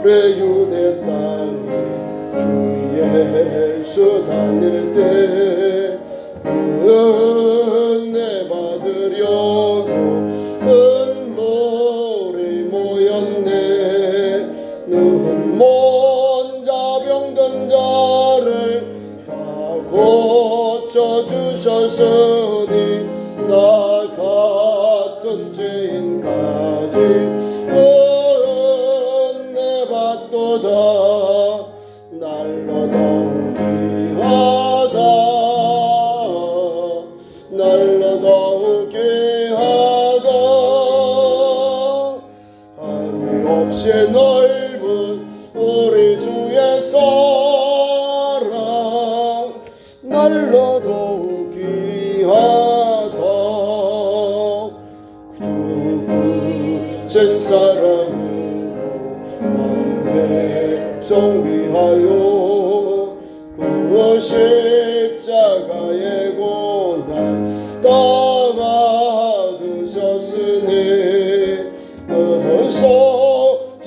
우리 유대 땅에 주 예수 다닐 때 은혜 받으려고 큰 무리 모였네. 너는 먼저 병든 자를 다 고쳐주셨으니 나 같은 죄인까지 은혜 받도다. 날로도 귀하다. 날로도 귀하다. 하늘 없이 넓은 우리 주의 사랑 날로도 귀하다. 그센 사랑으로 온 백성 위하여 그 십자가의 고난 다 받으셨으니 그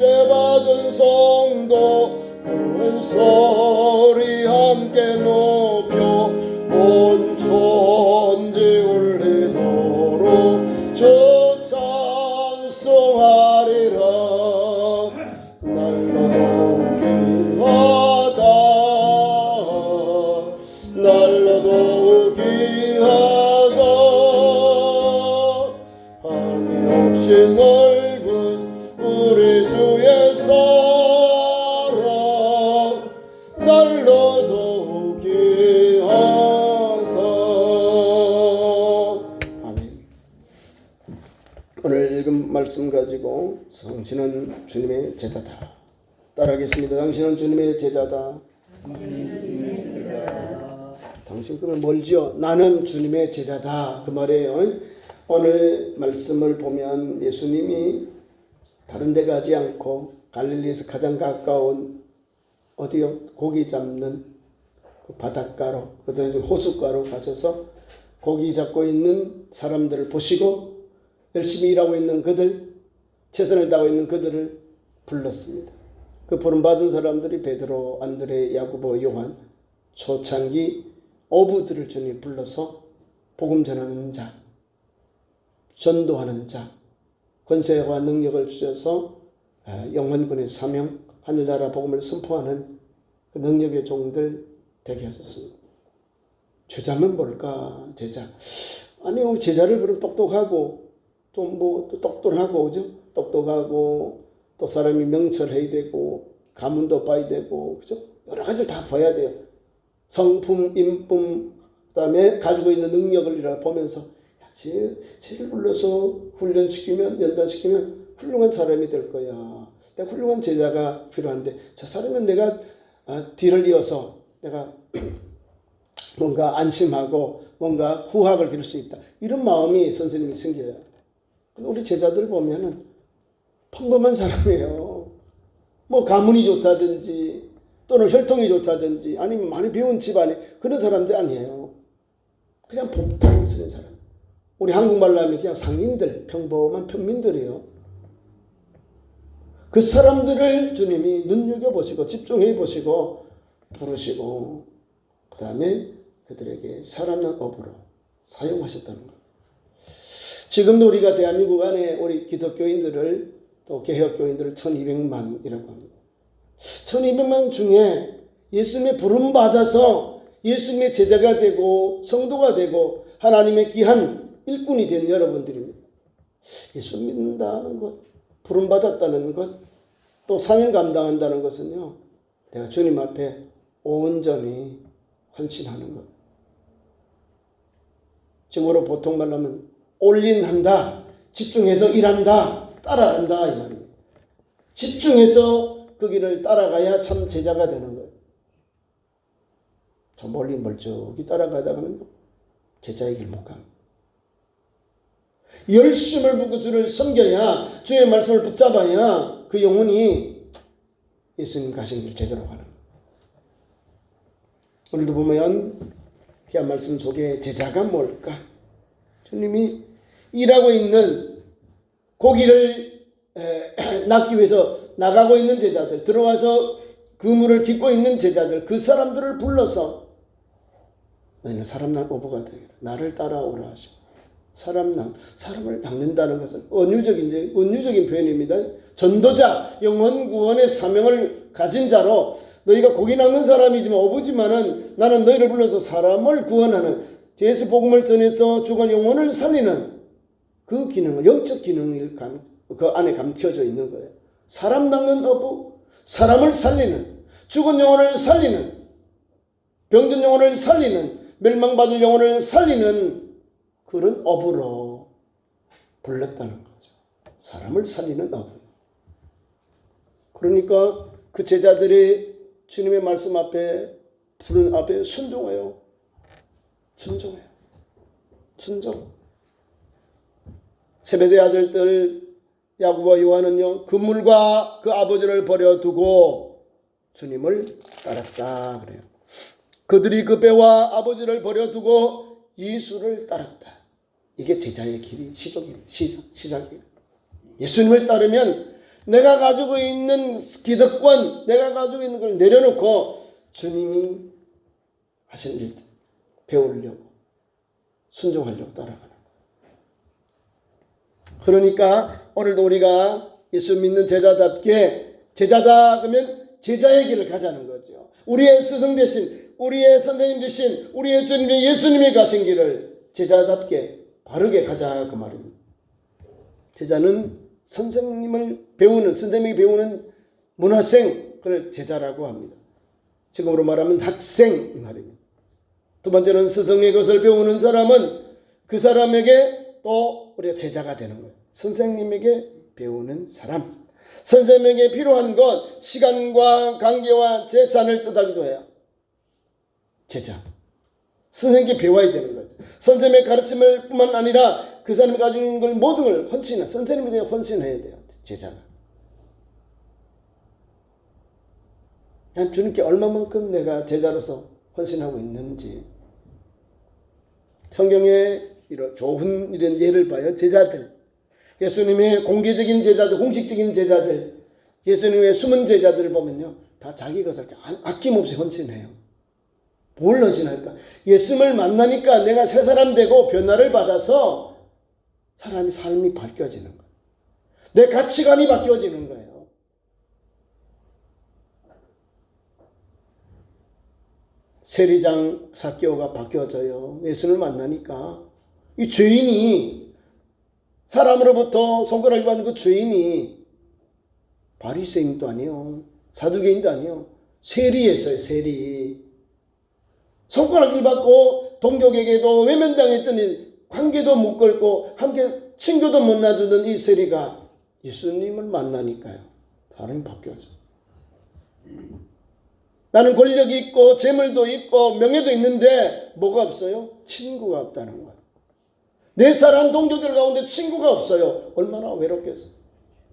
속죄받은 성도 큰 소리 함께 높여 온 천지 울리도록 주 찬송하리라. 날로도 귀하다. 날로도 귀하다. 한이 없이 넓은 우리 주의 사랑 날로도 귀하다. 아멘. 오늘 읽은 말씀 가지고 당신은 주님의 제자다 따라하겠습니다. 당신은 주님의 제자다. 당신 그러면 뭘지요? 나는 주님의 제자다 그 말이에요. 오늘 말씀을 보면 예수님이 다른 데 가지 않고 갈릴리에서 가장 가까운 어디요? 고기 잡는 그 바닷가로 그다음에 호숫가로 가셔서 고기 잡고 있는 사람들을 보시고 열심히 일하고 있는 그들, 최선을 다하고 있는 그들을 불렀습니다. 그 부름받은 사람들이 베드로, 안드레, 야고보, 요한, 초창기 어부들을 주님이 불러서 복음 전하는 자, 전도하는 자, 권세와 능력을 주셔서 영원군의 사명, 하늘나라 복음을 선포하는 그 능력의 종들 되게 하셨습니다. 제자면 뭘까? 제자. 아니요, 제자를 그럼 똑똑하고 좀 또 똑똑하고 그죠? 똑똑하고 또 사람이 명철해야 되고 가문도 봐야 되고 그죠? 여러 가지를 다 봐야 돼요. 성품, 인품, 그다음에 가지고 있는 능력을 보면서 쟤를 불러서 훈련시키면 연단시키면 훌륭한 사람이 될 거야. 내가 훌륭한 제자가 필요한데 저 사람은 내가 뒤를 이어서 내가 뭔가 안심하고 뭔가 후학을 기를 수 있다. 이런 마음이 선생님이 생겨요. 우리 제자들 보면은 평범한 사람이에요. 뭐 가문이 좋다든지 또는 혈통이 좋다든지 아니면 많이 배운 집안이 그런 사람들 아니에요. 그냥 보통 쓰는 사람. 우리 한국말로 하면 그냥 상인들, 평범한 평민들이에요. 그 사람들을 주님이 눈여겨보시고 집중해보시고 부르시고 그 다음에 그들에게 살아있는 업으로 사용하셨다는 것. 지금도 우리가 대한민국 안에 우리 기독교인들을 또 개혁교인들을 1200만이라고 합니다. 1200만 중에 예수님의 부름 받아서 예수님의 제자가 되고 성도가 되고 하나님의 귀한 일꾼이 된 여러분들입니다. 예수 믿는다는 것, 부름 받았다는 것, 또 사명 감당한다는 것은요, 내가 주님 앞에 온전히 헌신하는 것. 지금으로 보통 말로 하면 올인한다, 집중해서 일한다, 따라간다 이 말입니다. 집중해서 그 길을 따라가야 참 제자가 되는 거예요. 저 멀리 멀쩡히 따라가다가는 제자의 길 못 갑니다. 열심을 부고 주를 섬겨야 주의 말씀을 붙잡아야 그 영혼이 예수님 가신 길 제대로 가는 거예요. 오늘도 보면 귀한 말씀 속에 제자가 뭘까? 주님이 일하고 있는 고기를 낚기 위해서 나가고 있는 제자들, 들어와서 그물을 깃고 있는 제자들, 그 사람들을 불러서 너희는 사람 낚는 어부가 되기를 나를 따라오라 하시고, 사람을 낚는다는 것은 은유적인 표현입니다. 전도자, 영혼 구원의 사명을 가진 자로, 너희가 고기 낚는 사람이지만 어부지만은 나는 너희를 불러서 사람을 구원하는, 예수 복음을 전해서 죽은 영혼을 살리는 그 기능을, 영적 기능을 그 안에 감춰져 있는 거예요. 사람 낚는 어부, 사람을 살리는, 죽은 영혼을 살리는, 병든 영혼을 살리는, 멸망받을 영혼을 살리는 그런 어부로 불렀다는 거죠. 사람을 살리는 어부. 그러니까 그 제자들이 주님의 말씀 앞에, 부른 앞에 순종해요. 순종. 세베대 아들들 야고보와 요한은요, 그물과 그 아버지를 버려두고 주님을 따랐다 그래요. 그들이 그 배와 아버지를 버려두고 예수를 따랐다. 이게 제자의 길이 시작이에요. 예수님을 따르면 내가 가지고 있는 기득권, 내가 가지고 있는 걸 내려놓고 주님이 하신 일 배우려고, 순종하려고 따라가는 거예요. 그러니까 오늘도 우리가 예수 믿는 제자답게, 제자다 그러면 제자의 길을 가자는 거죠. 우리의 스승 되신, 우리의 선생님 되신 우리의 주님 예수님이 가신 길을 제자답게 바르게 가자 그 말입니다. 제자는 선생님이 배우는 문화생, 그걸 제자라고 합니다. 지금으로 말하면 학생 이 말입니다. 두 번째는 스승의 것을 배우는 사람은 그 사람에게 또 우리가 제자가 되는 거예요. 선생님에게 배우는 사람. 선생님에게 필요한 것, 시간과 관계와 재산을 뜻하기도 해요. 제자. 선생님께 배워야 되는 거죠. 선생님의 가르침을 뿐만 아니라 그 사람이 가지고 있는 걸 모든 걸 선생님에 대해 헌신해야 돼요. 제자가. 난 주님께 얼마만큼 내가 제자로서 헌신하고 있는지. 성경에 이런 좋은 이런 예를 봐요. 제자들. 예수님의 공개적인 제자들, 공식적인 제자들, 예수님의 숨은 제자들을 보면요, 다 자기 것을 아낌없이 헌신해요. 뭘 헌신할까? 예수님을 만나니까 내가 새 사람 되고 변화를 받아서 사람이 삶이 바뀌어지는 거예요. 내 가치관이 바뀌어지는 거예요. 세리장 삭개오가 바뀌어져요. 예수님을 만나니까. 이 죄인이, 사람으로부터 손가락을 받는 그 죄인이 바리새인도 아니요, 사두개인도 아니요, 세리였어요. 세리. 손가락을 받고 동족에게도 외면당했더니 관계도 못 걸고 함께 친구도 못 놔두던 이 세리가 예수님을 만나니까요, 사람이 바뀌어져. 나는 권력이 있고 재물도 있고 명예도 있는데 뭐가 없어요? 친구가 없다는 거예요. 내 사람 동료들 가운데 친구가 없어요. 얼마나 외롭겠어요.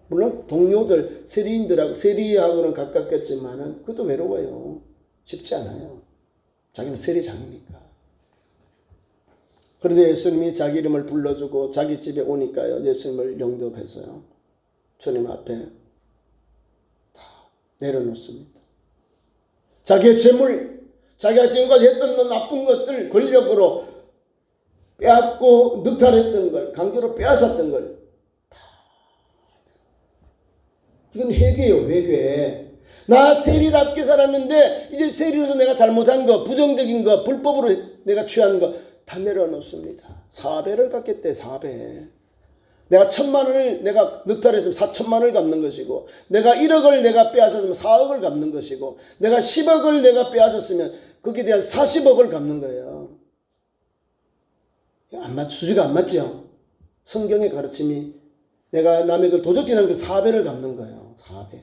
물론 동료들, 세리하고는 가깝겠지만은 그것도 외로워요. 쉽지 않아요. 자기는 세리장이니까. 그런데 예수님이 자기 이름을 불러주고 자기 집에 오니까요, 예수님을 영접해서요, 주님 앞에 다 내려놓습니다. 자기의 재물, 자기가 지금까지 했던 나쁜 것들, 권력으로 빼앗고 늑탈했던 걸, 강제로 빼앗았던 걸 다. 이건 회개예요, 회개. 나 세리답게 살았는데 이제 세리로서 내가 잘못한 거, 부정적인 거, 불법으로 내가 취한 거 다 내려놓습니다. 4배를 갚겠대. 4배. 내가 1,000만원을 내가 늑탈했으면 4,000만원을 갚는 것이고, 내가 1억을 내가 빼앗았으면 4억을 갚는 것이고, 내가 10억을 내가 빼앗았으면 거기에 대한 40억을 갚는 거예요. 수지가 안 맞죠? 성경의 가르침이 내가 남의 걸 도적질한 그 4배를 갚는 거예요. 4배.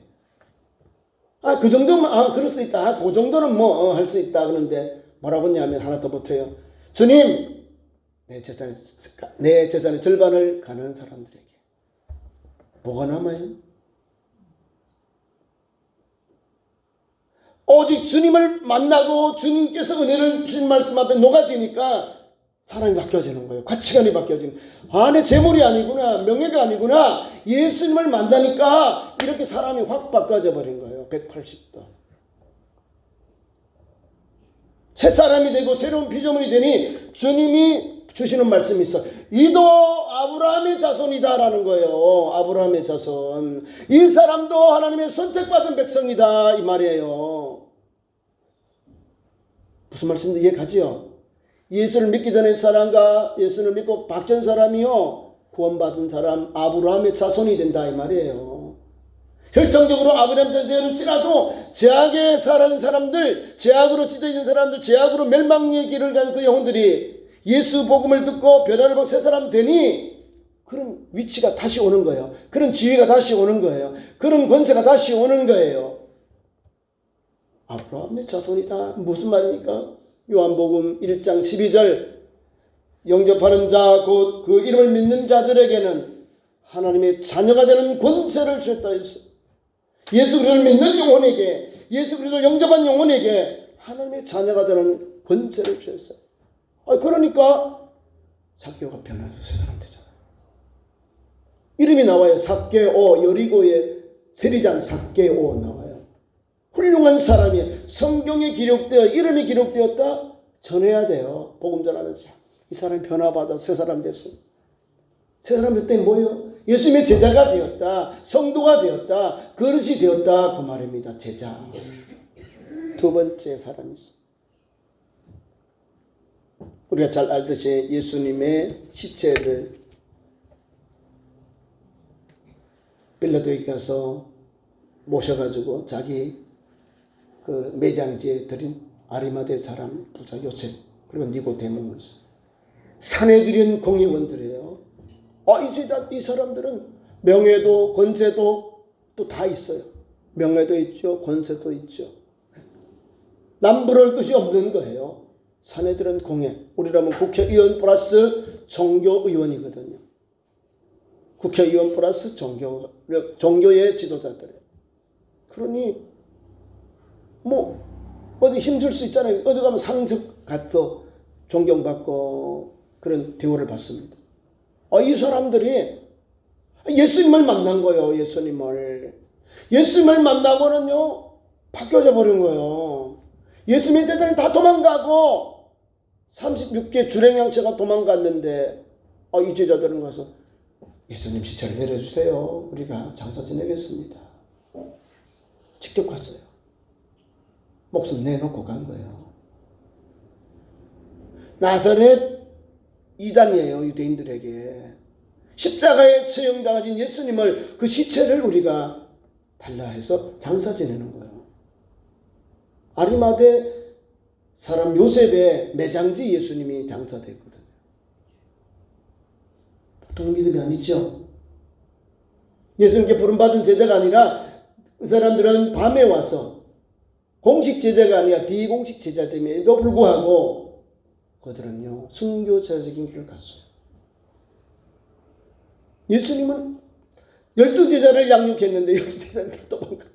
그 정도면, 그럴 수 있다. 그 정도는 할 수 있다. 그런데 뭐라고 했냐면 하나 더 붙어요. 주님, 내 재산의 절반을 가난한 사람들에게. 뭐가 남아요? 오직 주님을 만나고 주님께서 은혜를 주신 말씀 앞에 녹아지니까 사람이 바뀌어지는 거예요. 가치관이 바뀌어지는 거예요. 내 재물이 아니구나, 명예가 아니구나, 예수님을 만나니까 이렇게 사람이 확 바뀌어져 버린 거예요. 180도. 새 사람이 되고 새로운 피조물이 되니 주님이 주시는 말씀이 있어. 이도 아브라함의 자손이다라는 거예요. 아브라함의 자손. 이 사람도 하나님의 선택받은 백성이다 이 말이에요. 무슨 말씀인지 이해가지요? 예수를 믿기 전에 사람과 예수를 믿고 바뀐 사람이요, 구원받은 사람 아브라함의 자손이 된다 이 말이에요. 혈통적으로 아브라함 자손일지라도 죄악에 살아는 사람들, 죄악으로 찢어진 사람들, 죄악으로 멸망의 길을 가는 그 영혼들이 예수 복음을 듣고 변화를 받고 새 사람 되니 그런 위치가 다시 오는 거예요. 그런 지위가 다시 오는 거예요. 그런 권세가 다시 오는 거예요. 아브라함의 자손이다. 무슨 말입니까? 요한복음 1장 12절 영접하는 자 곧 그 이름을 믿는 자들에게는 하나님의 자녀가 되는 권세를 주었다 했어. 예수 그리스도를 믿는 영혼에게, 예수 그리스도를 영접한 영혼에게 하나님의 자녀가 되는 권세를 주었어요. 그러니까 삭개오가 변해서 새 사람 되잖아요. 이름이 나와요. 삭개오, 여리고의 세리장 삭개오 나와요. 훌륭한 사람이에요. 성경에 기록되어 이름이 기록되었다 전해야 돼요. 복음 전하면서 이 사람이 변화받아 새 사람 됐어. 새 사람 됐더니 뭐예요? 예수님의 제자가 되었다, 성도가 되었다, 그릇이 되었다 그 말입니다. 제자. 두 번째 사람이 있어. 우리가 잘 알듯이 예수님의 시체를 빌라도에게 가서 모셔가지고 자기 그 매장지에 들인 아리마대 사람 부자 요셉 그리고 니고데모를 산에 들인 공의원들이에요. 이 사람들은 명예도 권세도 또 다 있어요. 명예도 있죠, 권세도 있죠. 남부러울 것이 없는 거예요. 사내들은 공예, 우리라면 국회의원 플러스 종교의원이거든요. 국회의원 플러스 종교의 지도자들이에요. 그러니 어디 힘줄 수 있잖아요. 어디 가면 상습 가서 존경받고 그런 대우를 받습니다. 이 사람들이 예수님을 만난 거예요. 예수님을 만나고는요 바뀌어져 버린 거예요. 예수님의 제자들은 다 도망가고 36개 주랭양체가 도망갔는데 이 제자들은 가서 예수님 시체를 내려주세요. 우리가 장사 지내겠습니다. 직접 갔어요. 목숨 내놓고 간 거예요. 나사렛 이단이에요. 유대인들에게 십자가에 처형당하신 예수님을 그 시체를 우리가 달라 해서 장사 지내는 거예요. 아리마대 사람 요셉의 매장지 예수님이 장사됐거든요. 보통 믿음이 아니죠. 예수님께 부름받은 제자가 아니라 그 사람들은 밤에 와서 공식 제자가 아니라 비공식 제자됨에도 불구하고 그들은요 순교자적인 길을 갔어요. 예수님은 12제자를 양육했는데 12제자는 다 도망가.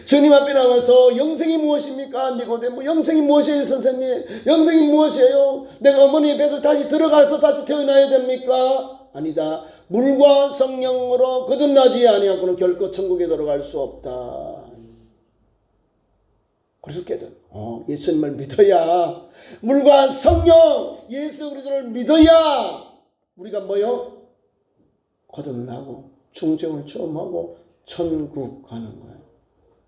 주님 앞에 나와서 영생이 무엇입니까? 니고데모, 영생이 무엇이에요 선생님? 영생이 무엇이에요? 내가 어머니의 배에서 다시 들어가서 다시 태어나야 됩니까? 아니다. 물과 성령으로 거듭나지 아니하고는 결코 천국에 들어갈 수 없다. 그래서 깨닫. 예수님을 믿어야, 물과 성령 예수 그리스도를 믿어야 우리가 뭐요? 거듭나고 충정을 처음 하고 천국 가는 거예요.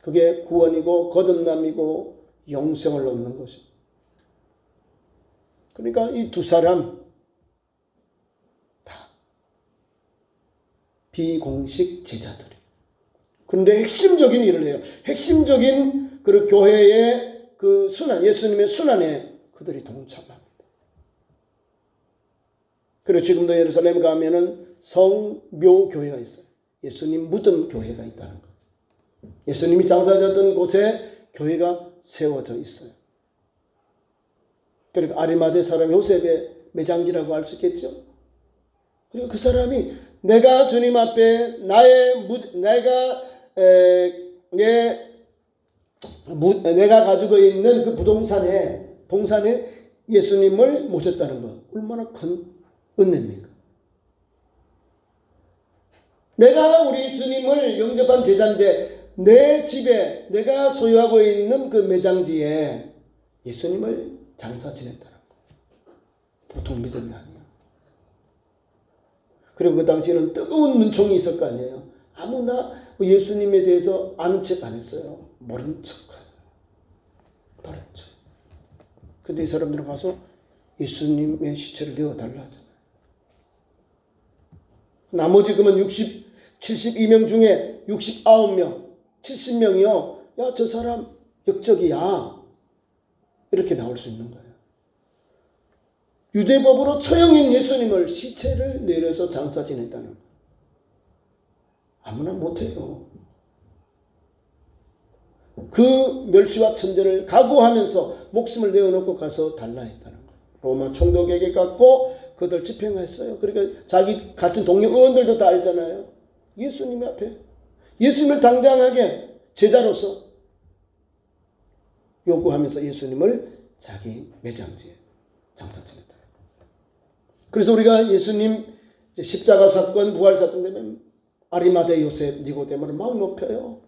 그게 구원이고 거듭남이고 영생을 얻는 것입니다. 그러니까 이 두 사람 다 비공식 제자들이. 그런데 핵심적인 일을 해요. 핵심적인 그 교회의 그 순환, 예수님의 순환에 그들이 동참합니다. 그리고 지금도 예루살렘 가면은 성묘교회가 있어요. 예수님 묻은 교회가 있다는 거예요. 예수님이 장사되었던 곳에 교회가 세워져 있어요. 그리고 아리마대 사람 요셉의 매장지라고 할 수 있겠죠. 그리고 그 사람이 내가 주님 앞에 내가 가지고 있는 그 동산에 예수님을 모셨다는 것, 얼마나 큰 은혜입니까? 내가 우리 주님을 영접한 제자인데 내 집에 내가 소유하고 있는 그 매장지에 예수님을 장사 지냈다는 거, 보통 믿음이 아니에요. 그리고 그 당시에는 뜨거운 눈총이 있을 거 아니에요. 아무나 예수님에 대해서 아는 척 안 했어요. 모른 척. 모른 척. 근데 이 사람들은 가서 예수님의 시체를 내어달라 하잖아요. 나머지 그러면 72명 중에 69명, 70명이요. 야, 저 사람 역적이야. 이렇게 나올 수 있는 거예요. 유대법으로 처형인 예수님을 시체를 내려서 장사 지냈다는 거예요. 아무나 못해요. 그 멸시와 천대를 각오하면서 목숨을 내어놓고 가서 달라 했다는 거예요. 로마 총독에게 갔고 그들 집행했어요. 그러니까 자기 같은 동료 의원들도 다 알잖아요. 예수님 앞에 예수님을 당당하게 제자로서 요구하면서 예수님을 자기 매장지에 장사 지냈다는 거예요. 그래서 우리가 예수님 십자가 사건, 부활 사건 되면 아리마대 요셉, 니고데모를 막 높여요.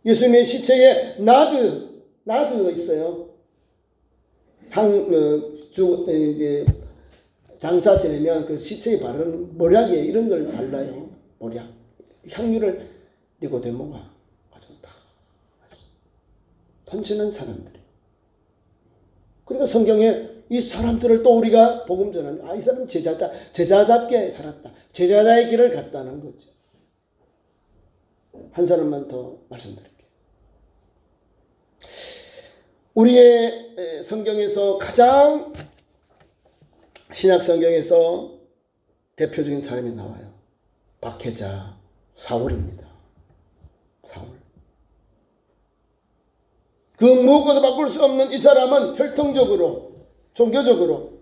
예수님의 시체에 나드가 있어요. 이제 장사 지내면 그 시체에 바르는 모략에 이런 걸 발라요. 모략. 향유를 니고데모가 가지고 다 던지는 사람들이에요. 그러니까 성경에 이 사람들을 또 우리가 복음 전하면 이 사람은 제자다. 제자답게 살았다. 제자자의 길을 갔다는 거죠. 한 사람만 더 말씀드릴게요. 우리의 성경에서 가장 신약 성경에서 대표적인 사람이 나와요. 박해자 사울입니다. 사울. 그 무엇과도 바꿀 수 없는 이 사람은 혈통적으로, 종교적으로,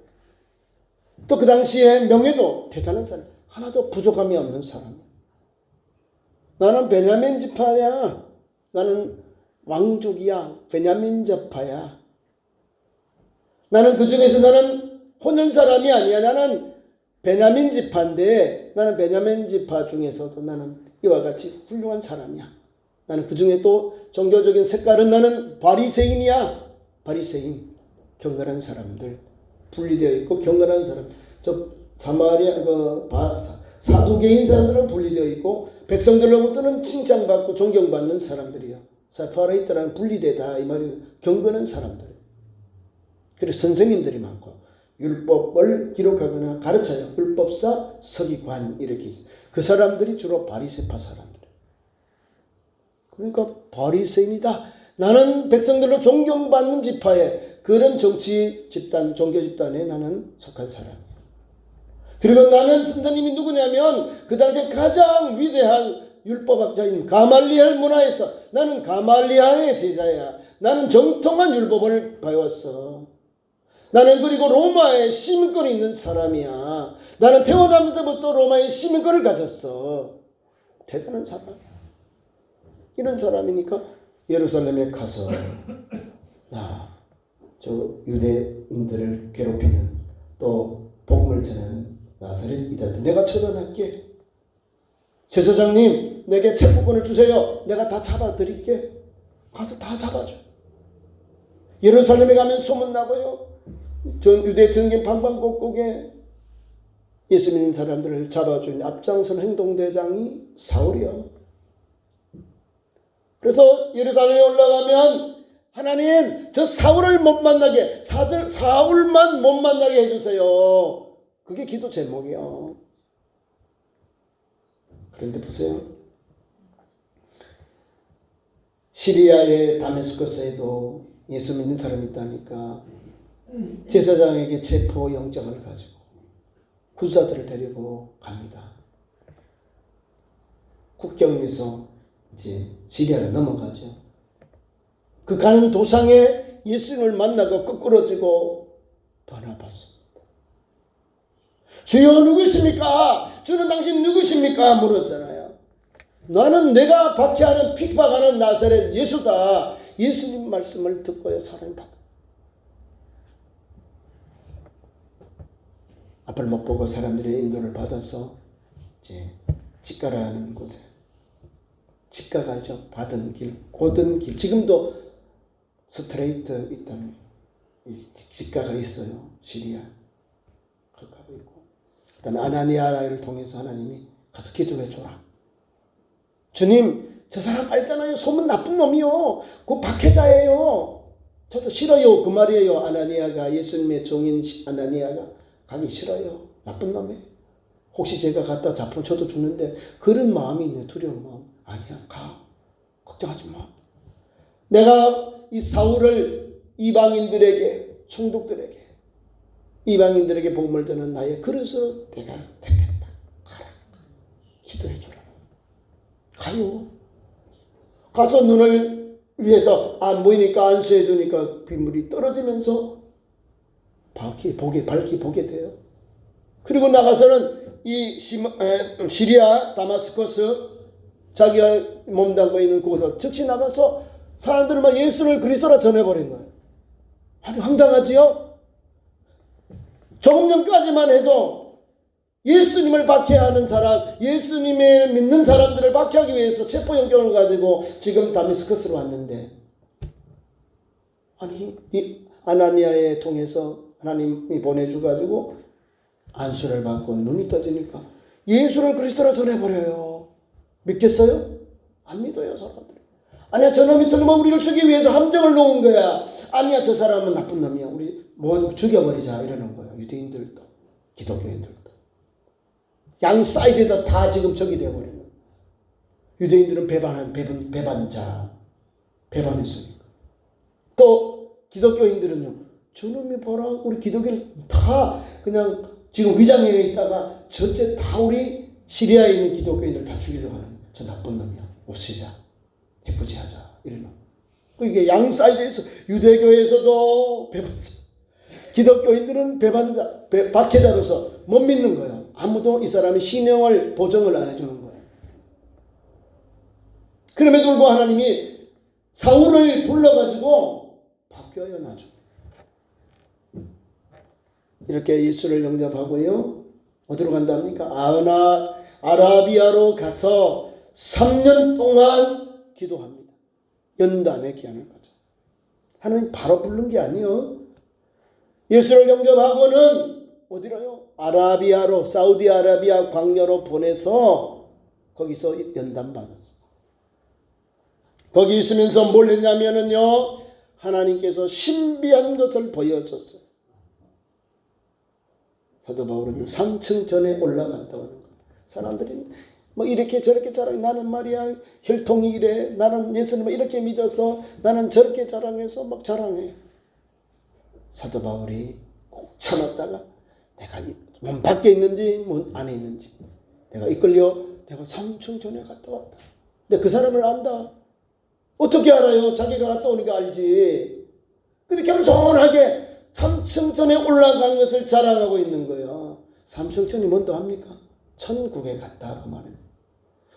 또 그 당시에 명예도 대단한 사람, 하나도 부족함이 없는 사람. 나는 베냐민 지파야. 나는 왕족이야. 베냐민 지파야. 나는 그 중에서 나는 혼연 사람이 아니야. 나는 베냐민 지파인데 나는 베냐민 지파 중에서도 나는 이와 같이 훌륭한 사람이야. 나는 그 중에 또 종교적인 색깔은 나는 바리새인이야. 바리새인. 경건한 사람들. 분리되어 있고 경건한 사람. 저 사마리아 사두개인 사람들은 분리되어 있고 백성들로부터는 칭찬받고 존경받는 사람들이요. 세파레이트라는 분리되다 이 말이 경건한 사람들. 그래서 선생님들이 많고 율법을 기록하거나 가르쳐요. 율법사, 서기관 이렇게 있어요. 그 사람들이 주로 바리새파 사람들. 그러니까 바리새인이다. 나는 백성들로 존경받는 지파에 그런 정치 집단, 종교 집단에 나는 속한 사람이야. 그리고 나는 선생님이 누구냐면 그 당시에 가장 위대한 율법학자인 가말리엘 문화에서 나는 가말리엘의 제자야. 나는 정통한 율법을 배웠어. 나는 그리고 로마에 시민권이 있는 사람이야. 나는 태어나면서부터 로마의 시민권을 가졌어. 대단한 사람이야. 이런 사람이니까 예루살렘에 가서 저 유대인들을 괴롭히는 또 복음을 전하는 나사렛 이단들 내가 처단할게. 제사장님 내게 체포권을 주세요. 내가 다 잡아드릴게. 가서 다 잡아줘. 예루살렘에 가면 소문나고요. 유대 정경 방방곡곡에 예수 믿는 사람들을 잡아준 앞장선 행동대장이 사울이요. 그래서 예루살렘에 올라가면 하나님 저 사울을 못 만나게 사울만 못 만나게 해주세요. 그게 기도 제목이요. 그런데 보세요. 시리아의 다메스커스에도 예수 믿는 사람이 있다니까 제사장에게 체포 영장을 가지고 군사들을 데리고 갑니다. 국경에서 이제 시리아로 넘어가죠. 그 가는 도상에 예수님을 만나고 거꾸러지고 번화봤습니다. 주여 누구십니까? 주는 당신 누구십니까? 물었잖아요. 나는 내가 박해하는 핍박하는 나사렛 예수다. 예수님 말씀을 듣고요 사람이 바뀌어요. 앞을 못 보고 사람들의 인도를 받아서 이제 직가라는 곳에, 직가가 알죠? 받은 길, 곧은 길. 지금도 스트레이트 있다는 직가가 있어요. 시리아. 거기 가고 있고. 그다음에 아나니아를 통해서 하나님이 가서 기도해 줘라. 주님, 저 사람 알잖아요. 소문 나쁜 놈이요. 그 박해자예요. 저도 싫어요. 그 말이에요. 아나니아가, 예수님의 종인 아나니아가 가기 싫어요. 나쁜 놈이에요. 혹시 제가 갔다 잡히면 저도 죽는데, 그런 마음이 있네. 두려운 마음. 아니야, 가. 걱정하지 마. 내가 이 사울을 이방인들에게, 총독들에게, 이방인들에게 복음을 전하는 나의 그릇으로 내가 택했다. 가라. 기도해 주라. 가요. 가서 눈을 위해서 안 보이니까 안수해 주니까 빗물이 떨어지면서 밝히 보게 돼요. 그리고 나가서는 이 시리아 다마스커스 자기가 몸담고 있는 곳으로 즉시 나가서 사람들을 막 예수를 그리스도라 전해버린 거예요. 아주 황당하지요? 조금 전까지만 해도 예수님을 박해하는 사람, 예수님을 믿는 사람들을 박해하기 위해서 체포영장을 가지고 지금 다메스커스로 왔는데, 아니 이 아나니아에 통해서 하나님이 보내주가지고 안수를 받고 눈이 떠지니까 예수를 그리스도라 전해버려요. 믿겠어요? 안 믿어요, 사람들이. 아니야, 저놈이 틀리면 우리를 죽이기 위해서 함정을 놓은 거야. 아니야, 저 사람은 나쁜 놈이야. 우리 뭐 죽여버리자 이러는 거예요. 유대인들도 기독교인들도. 양 사이드에다 다 지금 적이 되어버리는 거예요. 유대인들은 배반자, 배반했으니까. 또 기독교인들은요, 저놈이 봐라, 우리 기독교를 다 그냥 지금 위장에 있다가 전체 다 우리 시리아에 있는 기독교인들 다 죽이려고 하는 거예요. 저 나쁜 놈이야. 없애자. 해코지 하자. 이러는 거예요. 이게 양 사이드에서 유대교에서도 배반자, 기독교인들은 배반자, 박해자로서 못 믿는 거예요. 아무도 이 사람이 신령을 보정을 안 해주는 거예요. 그럼에도 불구하고 하나님이 사울을 불러가지고 바뀌어요, 나중에. 이렇게 예수를 영접하고요. 어디로 간답니까? 아라비아로 가서 3년 동안 기도합니다. 연단의 기한을 가져. 하나님 바로 부른 게 아니에요. 예수를 영접하고는 어디로요? 아라비아로, 사우디아라비아 광야로 보내서 거기서 연단 받았어. 거기 있으면서 뭘 했냐면은요, 하나님께서 신비한 것을 보여줬어요. 사도 바울은 상층전에 올라갔다 오는 거예요. 사람들이 뭐 이렇게 저렇게 자랑해. 나는 말이야 혈통이 이래. 나는 예수님을 이렇게 믿어서 나는 저렇게 자랑해서 막 자랑해. 사도 바울이 꼭 참았다가 내가 몸 밖에 있는지 몸 안에 있는지 내가 이끌려 내가 상층전에 갔다 왔다. 근데 그 사람을 안다. 어떻게 알아요? 자기가 갔다 오니까 알지. 근데 겸손하게 3층전에 올라간 것을 자랑하고 있는 거예요. 3층전이 뭔도 합니까? 천국에 갔다 그 말이에요.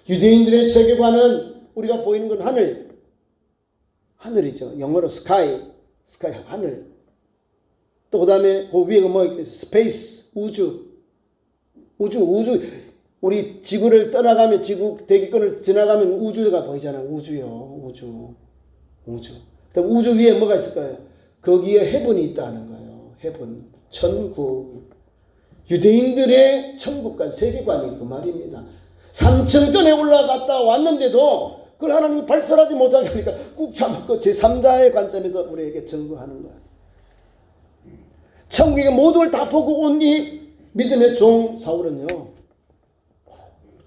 유대인들의 세계관은 우리가 보이는 건 하늘이죠. 영어로 스카이 하늘. 또 그 다음에 그 위에가 뭐 있겠어요? 스페이스, 우주. 우리 지구를 떠나가면 지구 대기권을 지나가면 우주가 보이잖아요. 우주요. 우주. 그다음 우주 위에 뭐가 있을까요? 거기에 해븐이 있다는 거예요. 해븐, 천국. 유대인들의 천국과 세계관이 그 말입니다. 3층전에 올라갔다 왔는데도 그걸 하나님이 발설하지 못하게 하니까 꾹 참고 제3자의 관점에서 우리에게 증거하는 거예요. 천국의 모든 걸 다 보고 온 이 믿음의 종 사울은요,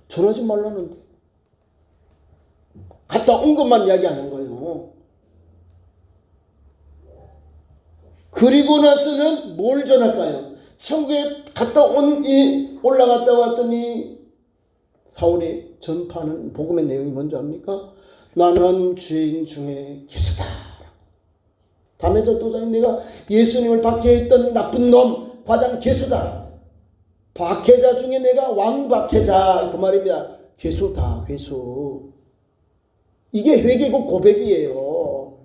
전하지 말라는데 갔다 온 것만 이야기하는 거예요. 그리고 나서는 뭘 전할까요? 천국에 갔다 올라갔다 왔더니 사울이 전파하는 복음의 내용이 뭔지 압니까? 나는 죄인 중에 괴수다. 담에서 또 내가 예수님을 박해했던 나쁜 놈, 과장 괴수다. 박해자 중에 내가 왕박해자, 그 말입니다. 괴수다, 괴수. 이게 회개고 고백이에요.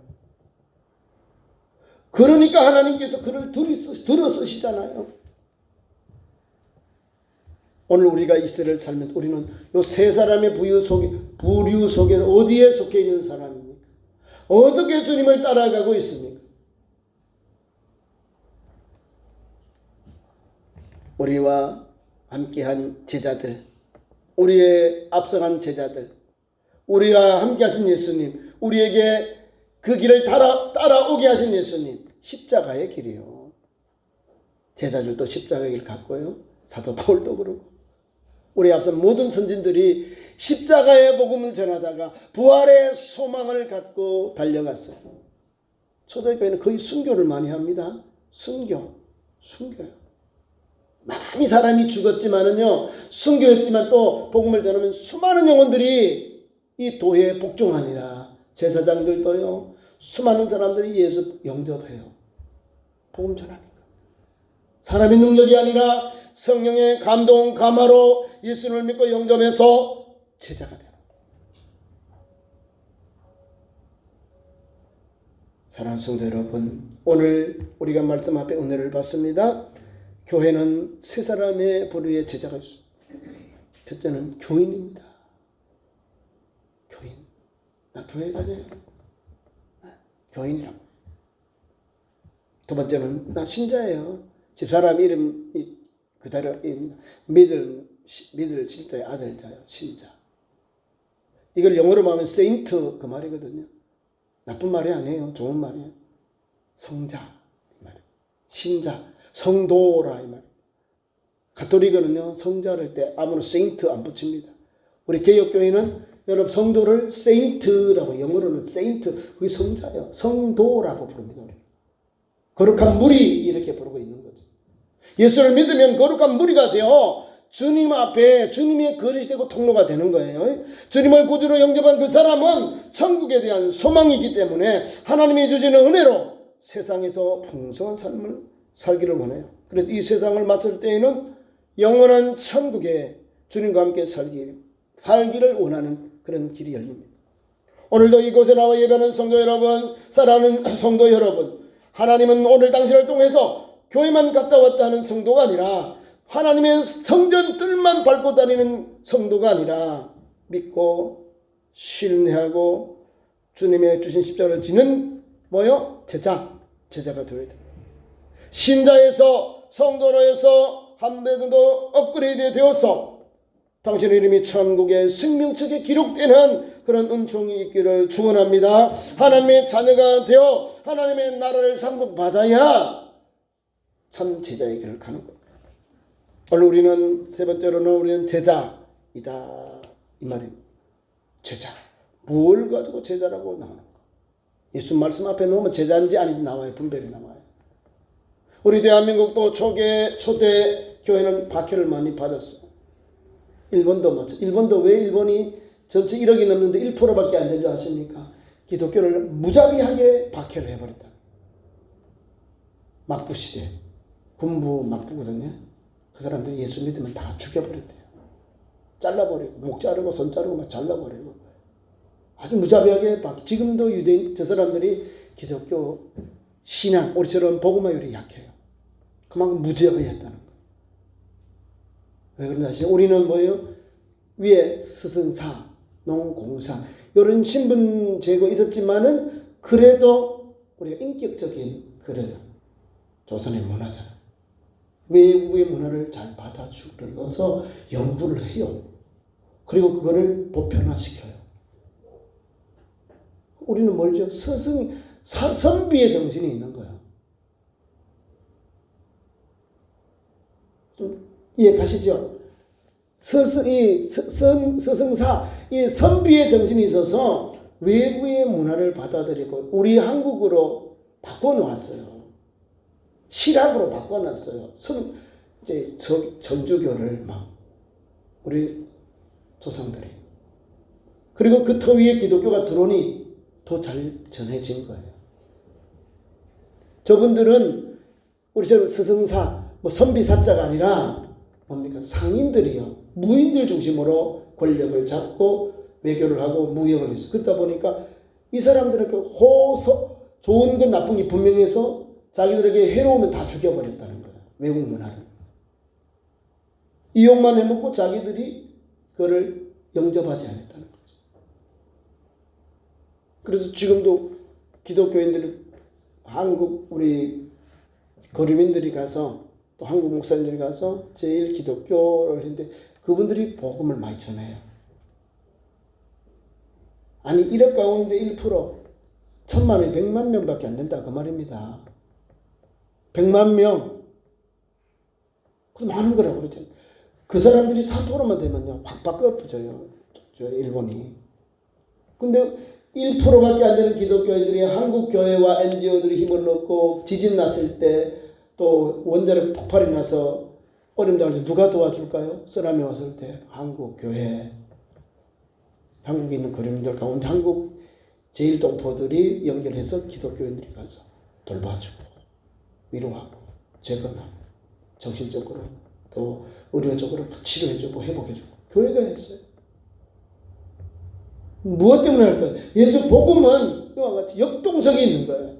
그러니까 하나님께서 그를 들어 쓰시잖아요. 오늘 우리가 이 세대를 살면 우리는 요 세 사람의 부류 속에 어디에 속해 있는 사람입니까? 어떻게 주님을 따라가고 있습니까? 우리와 함께한 제자들, 우리의 앞서간 제자들, 우리와 함께하신 예수님, 우리에게 그 길을 따라오게 하신 예수님, 십자가의 길이요. 제자들도 십자가의 길 갔고요. 사도 바울도 그러고 우리 앞서 모든 선진들이 십자가의 복음을 전하다가 부활의 소망을 갖고 달려갔어요. 초대교회는 거의 순교를 많이 합니다. 순교요. 많이 사람이 죽었지만은요, 순교했지만 또 복음을 전하면 수많은 영혼들이 이 도에 복종하니라. 제사장들도요, 수많은 사람들이 예수 영접해요. 복음 전하니까. 사람의 능력이 아니라 성령의 감동, 감화로 예수를 믿고 영접해서 제자가 되는. 사랑하는 성도 여러분, 오늘 우리가 말씀 앞에 은혜를 받습니다. 교회는 세 사람의 부류의 제자가 있습니다. 첫째는 교인입니다. 교인. 나 교회 다녀요. 교인이라고. 두 번째는 나 신자예요. 집사람 이름이 그대로 믿을 진짜의 아들자요. 신자. 이걸 영어로 말하면 세인트 그 말이거든요. 나쁜 말이 아니에요. 좋은 말이에요. 성자 이 말이에요. 신자, 성도라 이 말이에요. 가톨릭은요 성자를 때 아무나 세인트 안 붙입니다. 우리 개혁교회는 여러분 성도를 세인트라고, 영어로는 세인트, 그게 성자예요. 성도라고 부릅니다. 우리. 거룩한 무리 이렇게 부르고 있는 거죠. 예수를 믿으면 거룩한 무리가 되어 주님 앞에 주님의 그릇이 되고 통로가 되는 거예요. 주님을 구주로 영접한 그 사람은 천국에 대한 소망이기 때문에 하나님이 주시는 은혜로 세상에서 풍성한 삶을 살기를 원해요. 그래서 이 세상을 맞을 때에는 영원한 천국에 주님과 함께 살기를 원하는 그런 길이 열립니다. 오늘도 이곳에 나와 예배하는 성도 여러분, 사랑하는 성도 여러분, 하나님은 오늘 당신을 통해서 교회만 갔다 왔다 하는 성도가 아니라 하나님의 성전 뜰만 밟고 다니는 성도가 아니라 믿고 신뢰하고 주님의 주신 십자가를 지는 제자가 되어야 됩니다. 신자에서 성도로에서 한 배 더 업그레이드 되어서 당신의 이름이 천국의 생명책에 기록되는 그런 은총이 있기를 축원합니다. 하나님의 자녀가 되어 하나님의 나라를 상속받아야 참 제자의 길을 가는 겁니다. 오늘 우리는 세 번째로는 우리는 제자이다 이 말입니다. 제자. 뭘 가지고 제자라고 나오는 거? 예수 말씀 앞에 놓으면 제자인지 아닌지 나와요. 분별이 나와요. 우리 대한민국도 초대 교회는 박해를 많이 받았어요. 일본도 마찬가지. 일본도 왜 일본이 전체 1억이 넘는데 1%밖에 안 되지 않습니까? 기독교를 무자비하게 박해를 해버렸다. 막부 시대. 군부 막부거든요. 그 사람들이 예수 믿으면 다 죽여버렸대요. 잘라버리고 목 자르고 손 자르고 막 잘라버리고 아주 무자비하게 지금도 유대인 저 사람들이 기독교 신앙 우리처럼 복음화율이 약해요. 그만큼 무자비했다는 거예요. 왜 그런지 아시죠? 우리는 뭐예요? 위에 스승사, 농공사 이런 신분 제고 있었지만은 그래도 우리가 인격적인 그런 조선의 문화잖아요. 외국의 문화를 잘 받아주려서 연구를 해요. 그리고 그거를 보편화시켜요. 우리는 뭘죠? 선비의 정신이 있는 거예요. 좀 이해 가시죠? 스승사, 이 선비의 정신이 있어서 외부의 문화를 받아들이고 우리 한국으로 바꿔놓았어요. 실학으로 바꿔놨어요. 이제 전주교를 막 우리 조상들이. 그리고 그 터 위에 기독교가 들어오니 더 잘 전해진 거예요. 저분들은 우리처럼 스승사, 선비사자가 아니라 뭡니까? 상인들이요. 무인들 중심으로 권력을 잡고 외교를 하고 무역을 했어요. 그러다 보니까 이 사람들에게 좋은 건 나쁜 게 분명해서 자기들에게 해로우면 다 죽여버렸다는 거예요. 외국 문화를. 이용만 해먹고 자기들이 그거를 영접하지 않았다는 거죠. 그래서 지금도 기독교인들이 한국 우리 거류민들이 가서 또 한국 목사님들이 가서 제일 기독교를 했는데 그분들이 복음을 많이 전해요. 아니 1억 가운데 1% 1000만에 100만 명밖에 안 된다 그 말입니다. 100만 명. 그 많은 거라고 그러죠. 그 사람들이 사토로만 되면요 확 바꿔엎어져요. 일본이. 근데 1%밖에 안 되는 기독교인들이 한국 교회와 NGO들이 힘을 넣고 지진 났을 때 또 원자력 폭발이 나서 어려움 당할 때 누가 도와줄까요? 쓰나미 왔을 때 한국 교회, 한국에 있는 거류민들 가운데 한국 제1동포들이 연결해서 기독교인들이 가서 돌봐주고 위로하고 재건하고 정신적으로 또 의료적으로 치료해주고 회복해주고 교회가 했어요. 무엇 때문에 할까요? 예수 복음은 이와 같이 역동성이 있는 거예요.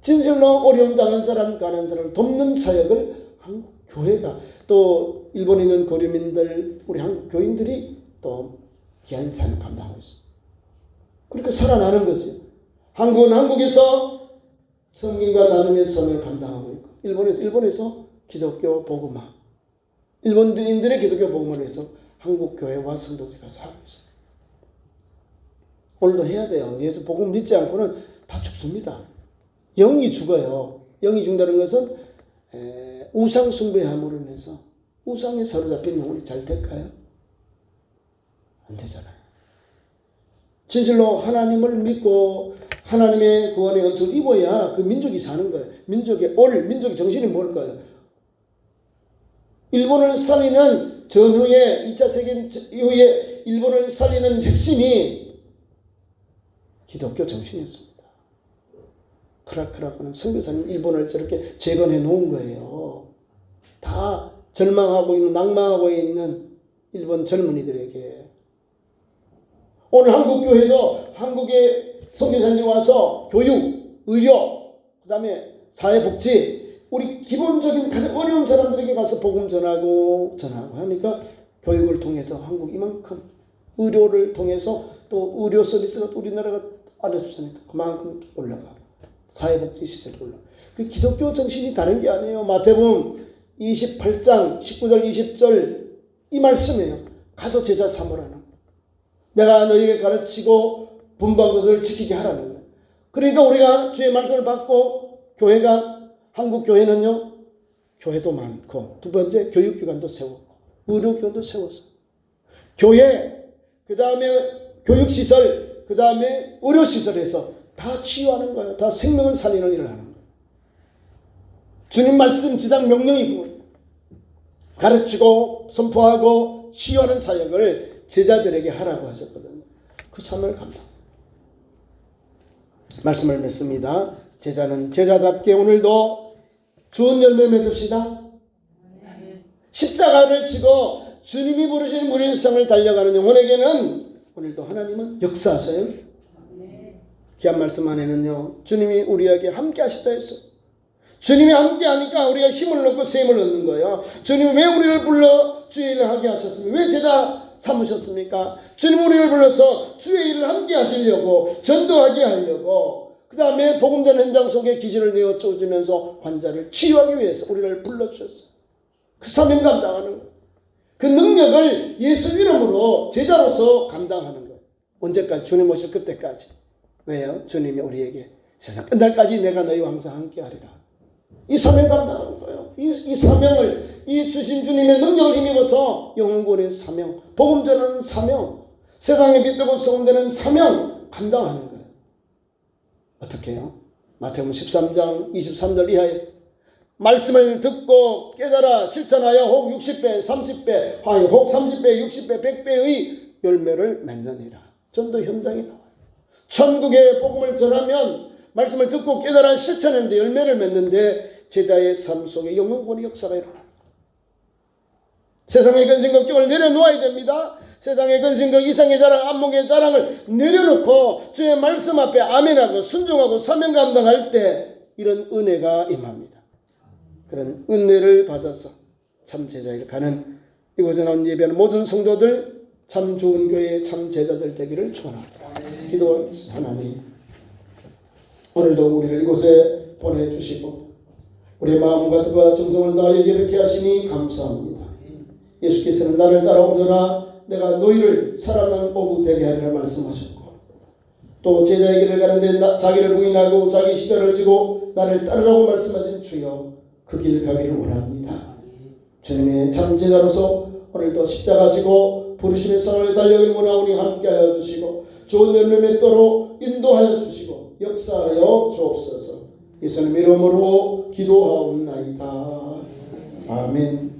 진실로 어려움 당한 사람, 가난한 사람을 돕는 사역을 한국 교회가 또 일본에 있는 거류민들, 우리 한국 교인들이 또 귀한 삶을 감당하고 있어요. 그러니까 살아나는 거죠. 한국은 한국에서 성경과 나눔의 선을 감당하고 있고 일본에서 기독교 복음화, 일본인들의 기독교 복음화를 해서 한국 교회와 성도들이 가서 하고 있어요. 오늘도 해야 돼요. 예수 복음 믿지 않고는 다 죽습니다. 영이 죽어요. 영이 죽는다는 것은 우상 숭배함으로 인해서 우상에 사로잡힌 영혼이 잘 될까요? 안 되잖아요. 진실로 하나님을 믿고 하나님의 구원의 은총을 입어야 그 민족이 사는 거예요. 민족의 정신이 뭘까요? 일본을 살리는 전후에 2차 세계 이후에 일본을 살리는 핵심이 기독교 정신이었습니다. 크라크라고는 선교사님 일본을 저렇게 재건해 놓은 거예요. 다 절망하고 있는 낭망하고 있는 일본 젊은이들에게 오늘 한국 교회도 한국의 선교사님이 와서 교육, 의료, 그 다음에 사회복지 우리 기본적인 가장 어려운 사람들에게 가서 복음 전하고 하니까 교육을 통해서 한국 이만큼 의료를 통해서 또 의료 서비스가 우리나라가 알려주잖아요. 그만큼 올라가고 사회복지 시설이 올라가고 그 기독교 정신이 다른 게 아니에요. 마태복음 28장 19절 20절 이 말씀이에요. 가서 제자 삼으라는 내가 너희에게 가르치고 분부한 것을 지키게 하라는 거예요. 그러니까 우리가 주의 말씀을 받고 교회가 한국 교회는요. 교회도 많고 두 번째 교육기관도 세웠고 의료기관도 세웠어요. 교회 그 다음에 교육시설 그 다음에 의료시설에서 다 치유하는 거예요. 다 생명을 살리는 일을 하는 거예요. 주님 말씀 지상 명령이고 가르치고 선포하고 치유하는 사역을 제자들에게 하라고 하셨거든요. 그 사명을 감당. 말씀을 맺습니다. 제자는 제자답게 오늘도 좋은 열매 맺읍시다. 십자가를 지고 주님이 부르신 무리성을 달려가는 영혼에게는 오늘도 하나님은 역사하셔요. 귀한 말씀 안에는요. 주님이 우리에게 함께 하시다 했어요. 주님이 함께 하니까 우리가 힘을 얻고 셈을 얻는 거예요. 주님이 왜 우리를 불러 주의 일을 하게 하셨습니까? 왜 제자 삼으셨습니까? 주님 우리를 불러서 주의 일을 함께 하시려고 전도하게 하려고 그 다음에 복음전 현장 속에 기준을 내어 쫓으면서 환자를 치유하기 위해서 우리를 불러주셨어요. 그 사명 감당하는 거예요. 그 능력을 예수 이름으로 제자로서 감당하는 거예요. 언제까지? 주님 오실 그때까지. 왜요? 주님이 우리에게 세상 끝날까지 내가 너희와 항상 함께 하리라. 이 사명 감당하는 거예요. 이 사명을 이 주신 주님의 능력을 힘입어서 영혼구원의 사명, 복음 전하는 사명, 세상에 빛되고 소금되는 사명 감당하는 거예요. 어떻게 해요? 마태복음 13장 23절 이하에 말씀을 듣고 깨달아 실천하여 혹 60배, 30배, 혹 30배, 60배, 100배의 열매를 맺느니라. 전도 현장에 나와요. 천국의 복음을 전하면 말씀을 듣고 깨달아 실천했는데 열매를 맺는데 제자의 삶 속에 영혼구원의 역사가 일어납니다. 세상의 근심 걱정을 내려놓아야 됩니다. 세상의 근심 걱정, 이상의 자랑, 안목의 자랑을 내려놓고 주의 말씀 앞에 아멘하고 순종하고 사명 감당할 때 이런 은혜가 임합니다. 그런 은혜를 받아서 참 제자를 가는 이곳에 나온 예배하는 모든 성도들 참 좋은 교회의 참 제자들 되기를 축원합니다. 기도하겠습니다. 하나님, 오늘도 우리를 이곳에 보내주시고 우리의 마음과 뜻과 정성을 다하여 이렇게 하시니 감사합니다. 예수께서는 나를 따라오너라 내가 너희를 살아난 오후 되게 하리라 말씀하셨고, 또 제자의 길을 가는데 자기를 부인하고 자기 십자가를 지고 나를 따르라고 말씀하신 주여, 그 길 가기를 원합니다. 주님의 참 제자로서 오늘도 십자가 지고 부르심의 상을 달려가길 원하오니 함께하여 주시고 좋은 열매 맺도록 인도하여 주시고 역사하여 주옵소서. 예수님 이름으로 기도하옵나이다. 아멘.